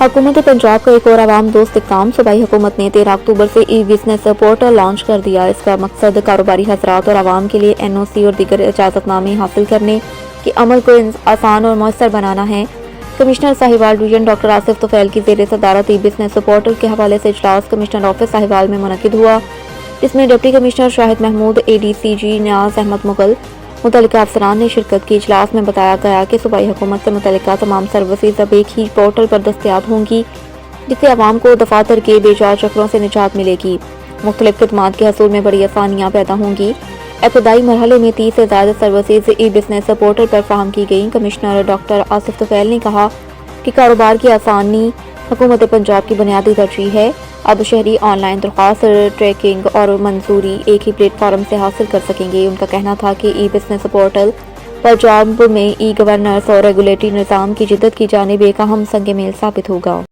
हुकूमत पंजाब का एक और आवाम दोस्त काम सूबाई हुकूमत ने 13 अक्टूबर से ई बिजनेस पोर्टल लॉन्च कर दिया। इसका मकसद कारोबारी हजरात और आवाम के लिए NOC और दीगर इजाजतनामे हासिल करने के अमल को आसान और मौसर बनाना है। Commissioner Sahiwal division doctor Asif Tufail की ज़ेर सदारत ई बिजनेस पोर्टल के हवाले से इजलास कमिश्नर ऑफिस साहिवाल में मुनक्किद हुआ, जिसमें deputy commissioner Shahid Mahmood, ADCG Niaz Ahmed Mughal, मुतल्लिका अफसरान ने शिरकत की। इजलास में बताया गया कि सूबाई हुकूमत से मुतल्लिका तमाम सर्विसेज अब एक ही पोर्टल पर दस्तयाब होंगी, जिससे आवाम को दफातर के बेजार चक्रों से निजात मिलेगी। मुख्तलिफ खिदमात के हसूल में बड़ी आसानियाँ पैदा होंगी। इब्तदाई मरहले में 30 से ज़्यादा सर्विसेज ई बिजनेस पोर्टल पर फराहम की गई। कमिश्नर डॉक्टर आसिफ तुफैल ने कहा कि कारोबार की आसानी हुकूमत पंजाब की बुनियादी तरजीह है। अब शहरी ऑनलाइन दरख्वास्त, ट्रैकिंग और मंजूरी एक ही प्लेटफॉर्म से हासिल कर सकेंगे। उनका कहना था कि ई बिजनेस पोर्टल पंजाब में ई गवर्नेंस और रेगुलेटरी निज़ाम की जिद्दत की जानिब एक अहम संग मेल साबित होगा।